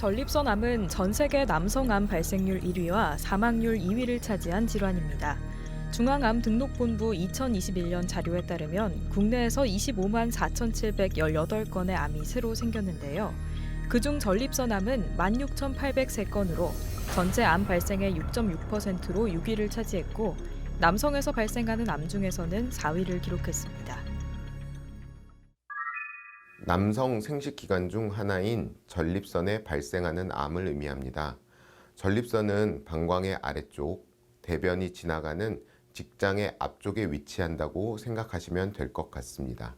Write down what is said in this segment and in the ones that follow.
전립선암은 전 세계 남성암 발생률 1위와 사망률 2위를 차지한 질환입니다. 중앙암 등록본부 2021년 자료에 따르면 국내에서 25만 4,718건의 암이 새로 생겼는데요. 그중 전립선암은 16,803건으로 전체 암 발생의 6.6%로 6위를 차지했고 남성에서 발생하는 암 중에서는 4위를 기록했습니다. 남성 생식기관 중 하나인 전립선에 발생하는 암을 의미합니다. 전립선은 방광의 아래쪽, 대변이 지나가는 직장의 앞쪽에 위치한다고 생각하시면 될 것 같습니다.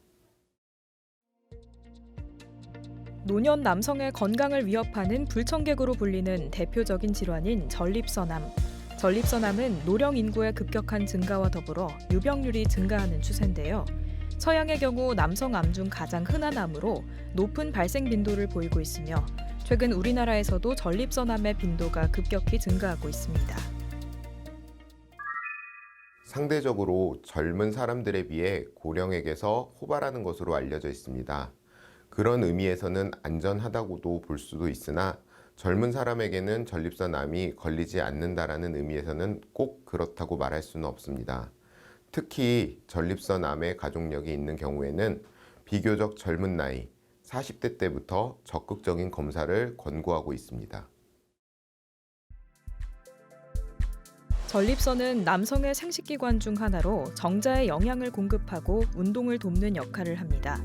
노년 남성의 건강을 위협하는 불청객으로 불리는 대표적인 질환인 전립선암. 전립선암은 노령 인구의 급격한 증가와 더불어 유병률이 증가하는 추세인데요. 서양의 경우 남성암 중 가장 흔한 암으로 높은 발생 빈도를 보이고 있으며 최근 우리나라에서도 전립선암의 빈도가 급격히 증가하고 있습니다. 상대적으로 젊은 사람들에 비해 고령에게서 호발하는 것으로 알려져 있습니다. 그런 의미에서는 안전하다고도 볼 수도 있으나 젊은 사람에게는 전립선암이 걸리지 않는다라는 의미에서는 꼭 그렇다고 말할 수는 없습니다. 특히 전립선암의 가족력이 있는 경우에는 비교적 젊은 나이, 40대 때부터 적극적인 검사를 권고하고 있습니다. 전립선은 남성의 생식기관 중 하나로 정자에 영양을 공급하고 운동을 돕는 역할을 합니다.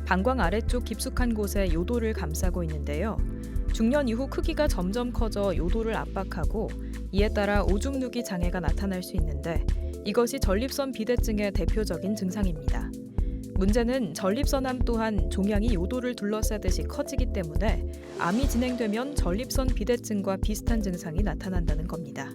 방광 아래쪽 깊숙한 곳에 요도를 감싸고 있는데요. 중년 이후 크기가 점점 커져 요도를 압박하고 이에 따라 오줌 누기 장애가 나타날 수 있는데 이것이 전립선 비대증의 대표적인 증상입니다. 문제는 전립선암 또한 종양이 요도를 둘러싸듯이 커지기 때문에 암이 진행되면 전립선 비대증과 비슷한 증상이 나타난다는 겁니다.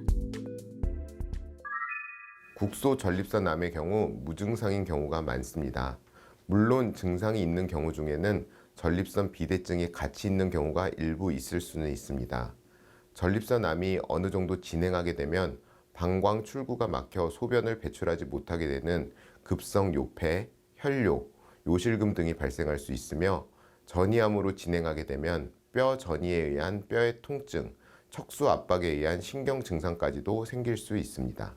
국소 전립선암의 경우 무증상인 경우가 많습니다. 물론 증상이 있는 경우 중에는 전립선 비대증이 같이 있는 경우가 일부 있을 수는 있습니다. 전립선암이 어느 정도 진행하게 되면 방광 출구가 막혀 소변을 배출하지 못하게 되는 급성 요폐, 혈뇨, 요실금 등이 발생할 수 있으며 전이암으로 진행하게 되면 뼈 전이에 의한 뼈의 통증, 척수 압박에 의한 신경 증상까지도 생길 수 있습니다.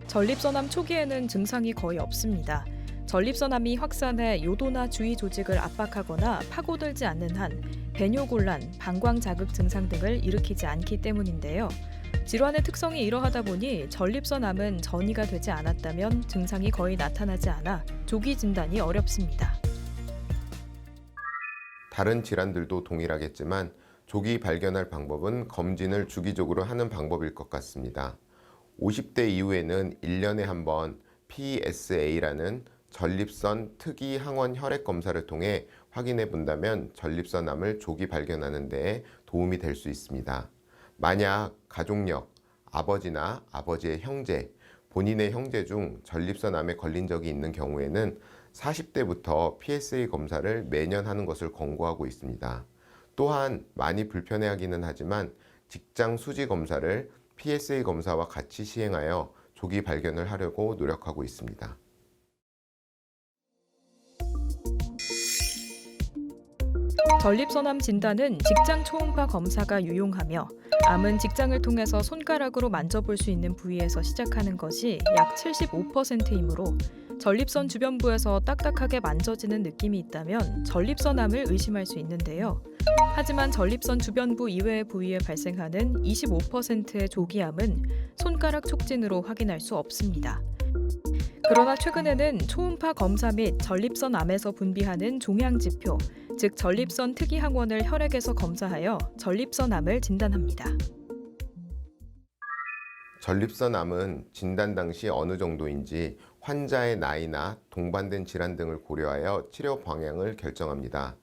전립선암 초기에는 증상이 거의 없습니다. 전립선암이 확산해 요도나 주위 조직을 압박하거나 파고들지 않는 한 배뇨곤란, 방광 자극 증상 등을 일으키지 않기 때문인데요. 질환의 특성이 이러하다 보니 전립선암은 전이가 되지 않았다면 증상이 거의 나타나지 않아 조기 진단이 어렵습니다. 다른 질환들도 동일하겠지만 조기 발견할 방법은 검진을 주기적으로 하는 방법일 것 같습니다. 50대 이후에는 1년에 한 번 PSA라는 전립선 특이 항원 혈액 검사를 통해 확인해 본다면 전립선암을 조기 발견하는 데 도움이 될 수 있습니다. 만약 가족력, 아버지나 아버지의 형제, 본인의 형제 중 전립선암에 걸린 적이 있는 경우에는 40대부터 PSA 검사를 매년 하는 것을 권고하고 있습니다. 또한 많이 불편해하기는 하지만 직장 수지 검사를 PSA 검사와 같이 시행하여 조기 발견을 하려고 노력하고 있습니다. 전립선암 진단은 직장 초음파 검사가 유용하며 암은 직장을 통해서 손가락으로 만져볼 수 있는 부위에서 시작하는 것이 약 75%이므로 전립선 주변부에서 딱딱하게 만져지는 느낌이 있다면 전립선암을 의심할 수 있는데요. 하지만 전립선 주변부 이외의 부위에 발생하는 25%의 조기암은 손가락 촉진으로 확인할 수 없습니다. 그러나 최근에는 초음파 검사 및 전립선암에서 분비하는 종양지표, 즉 전립선 특이 항원을 혈액에서 검사하여 전립선암을 진단합니다. 전립선암은 진단 당시 어느 정도인지 환자의 나이나 동반된 질환 등을 고려하여 치료 방향을 결정합니다.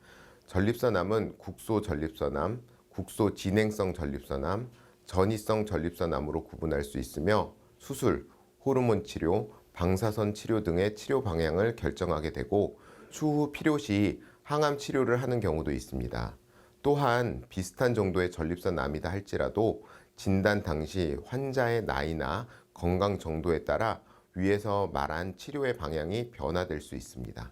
전립선암은 국소 전립선암, 국소 진행성 전립선암, 전이성 전립선암으로 구분할 수 있으며 수술, 호르몬 치료, 방사선 치료 등의 치료 방향을 결정하게 되고 추후 필요시 항암 치료를 하는 경우도 있습니다. 또한 비슷한 정도의 전립선암이다 할지라도 진단 당시 환자의 나이나 건강 정도에 따라 위에서 말한 치료의 방향이 변화될 수 있습니다.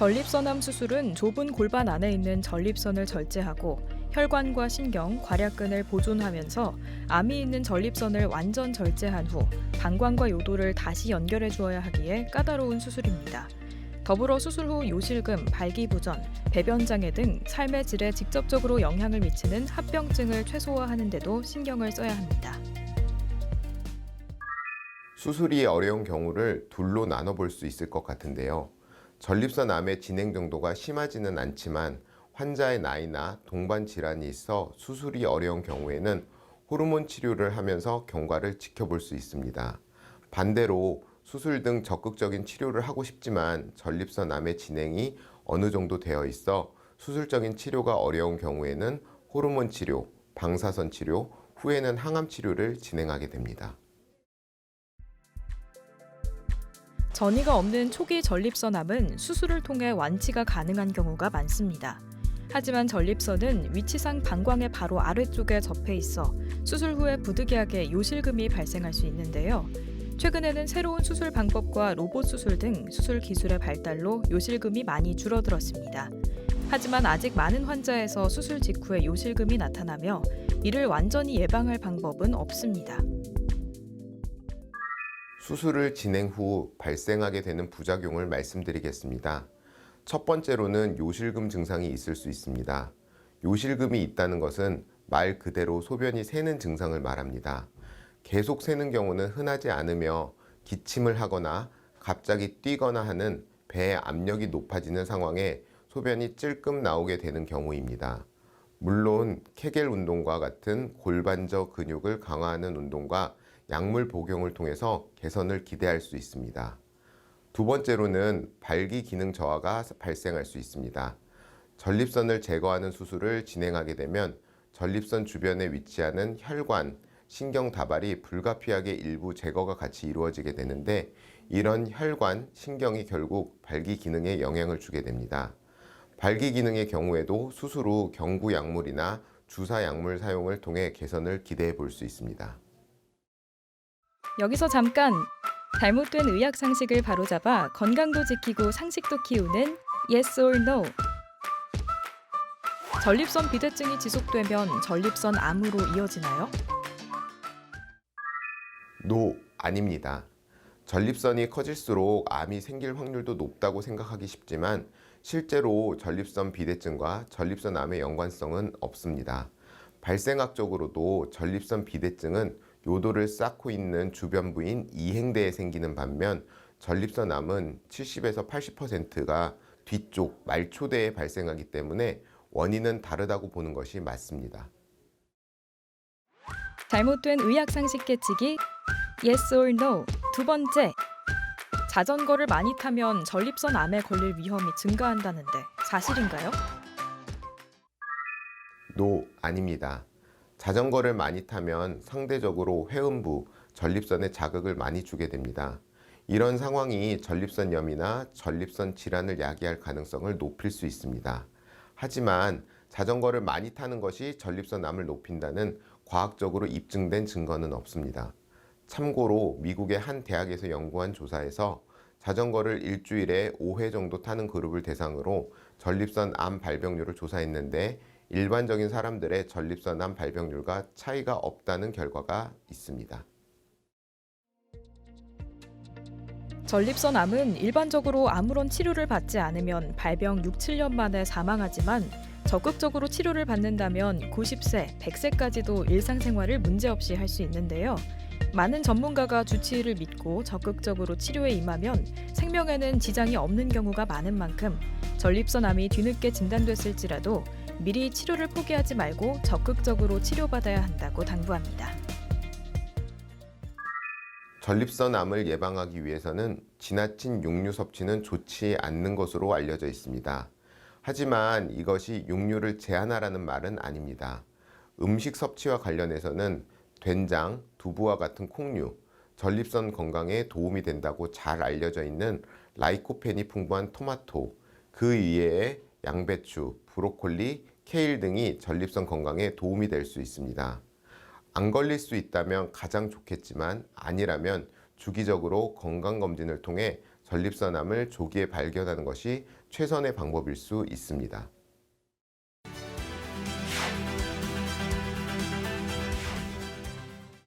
전립선암 수술은 좁은 골반 안에 있는 전립선을 절제하고 혈관과 신경, 괄약근을 보존하면서 암이 있는 전립선을 완전 절제한 후 방광과 요도를 다시 연결해 주어야 하기에 까다로운 수술입니다. 더불어 수술 후 요실금, 발기부전, 배변장애 등 삶의 질에 직접적으로 영향을 미치는 합병증을 최소화하는 데도 신경을 써야 합니다. 수술이 어려운 경우를 둘로 나눠볼 수 있을 것 같은데요. 전립선 암의 진행 정도가 심하지는 않지만 환자의 나이나 동반 질환이 있어 수술이 어려운 경우에는 호르몬 치료를 하면서 경과를 지켜볼 수 있습니다. 반대로 수술 등 적극적인 치료를 하고 싶지만 전립선 암의 진행이 어느 정도 되어 있어 수술적인 치료가 어려운 경우에는 호르몬 치료, 방사선 치료, 후에는 항암 치료를 진행하게 됩니다. 전이가 없는 초기 전립선암은 수술을 통해 완치가 가능한 경우가 많습니다. 하지만 전립선은 위치상 방광의 바로 아래쪽에 접해 있어 수술 후에 부득이하게 요실금이 발생할 수 있는데요. 최근에는 새로운 수술 방법과 로봇 수술 등 수술 기술의 발달로 요실금이 많이 줄어들었습니다. 하지만 아직 많은 환자에서 수술 직후에 요실금이 나타나며 이를 완전히 예방할 방법은 없습니다. 수술을 진행 후 발생하게 되는 부작용을 말씀드리겠습니다. 첫 번째로는 요실금 증상이 있을 수 있습니다. 요실금이 있다는 것은 말 그대로 소변이 새는 증상을 말합니다. 계속 새는 경우는 흔하지 않으며 기침을 하거나 갑자기 뛰거나 하는 배의 압력이 높아지는 상황에 소변이 찔끔 나오게 되는 경우입니다. 물론 케겔 운동과 같은 골반저 근육을 강화하는 운동과 약물 복용을 통해서 개선을 기대할 수 있습니다. 두 번째로는 발기 기능 저하가 발생할 수 있습니다. 전립선을 제거하는 수술을 진행하게 되면 전립선 주변에 위치하는 혈관, 신경 다발이 불가피하게 일부 제거가 같이 이루어지게 되는데 이런 혈관, 신경이 결국 발기 기능에 영향을 주게 됩니다. 발기 기능의 경우에도 수술 후 경구 약물이나 주사 약물 사용을 통해 개선을 기대해 볼 수 있습니다. 여기서 잠깐! 잘못된 의학 상식을 바로잡아 건강도 지키고 상식도 키우는 Yes or No. 전립선 비대증이 지속되면 전립선 암으로 이어지나요? 노, 아닙니다. 전립선이 커질수록 암이 생길 확률도 높다고 생각하기 쉽지만 실제로 전립선 비대증과 전립선 암의 연관성은 없습니다. 발생학적으로도 전립선 비대증은 요도를 쌓고 있는 주변 부인 이행대에 생기는 반면 전립선 암은 70에서 80%가 뒤쪽 말초대에 발생하기 때문에 원인은 다르다고 보는 것이 맞습니다. 잘못된 의학 상식 깨치기 Yes or No. 두 번째, 자전거를 많이 타면 전립선 암에 걸릴 위험이 증가한다는데 사실인가요? 노, 아닙니다. 자전거를 많이 타면 상대적으로 회음부, 전립선에 자극을 많이 주게 됩니다. 이런 상황이 전립선염이나 전립선 질환을 야기할 가능성을 높일 수 있습니다. 하지만 자전거를 많이 타는 것이 전립선암을 높인다는 과학적으로 입증된 증거는 없습니다. 참고로 미국의 한 대학에서 연구한 조사에서 자전거를 일주일에 5회 정도 타는 그룹을 대상으로 전립선 암 발병률을 조사했는데 일반적인 사람들의 전립선 암 발병률과 차이가 없다는 결과가 있습니다. 전립선 암은 일반적으로 아무런 치료를 받지 않으면 발병 6, 7년 만에 사망하지만 적극적으로 치료를 받는다면 90세, 100세까지도 일상생활을 문제없이 할 수 있는데요. 많은 전문가가 주치의를 믿고 적극적으로 치료에 임하면 생명에는 지장이 없는 경우가 많은 만큼 전립선암이 뒤늦게 진단됐을지라도 미리 치료를 포기하지 말고 적극적으로 치료받아야 한다고 당부합니다. 전립선암을 예방하기 위해서는 지나친 육류 섭취는 좋지 않는 것으로 알려져 있습니다. 하지만 이것이 육류를 제한하라는 말은 아닙니다. 음식 섭취와 관련해서는 된장, 두부와 같은 콩류, 전립선 건강에 도움이 된다고 잘 알려져 있는 라이코펜이 풍부한 토마토, 그 이외에 양배추, 브로콜리, 케일 등이 전립선 건강에 도움이 될 수 있습니다. 안 걸릴 수 있다면 가장 좋겠지만 아니라면 주기적으로 건강검진을 통해 전립선암을 조기에 발견하는 것이 최선의 방법일 수 있습니다.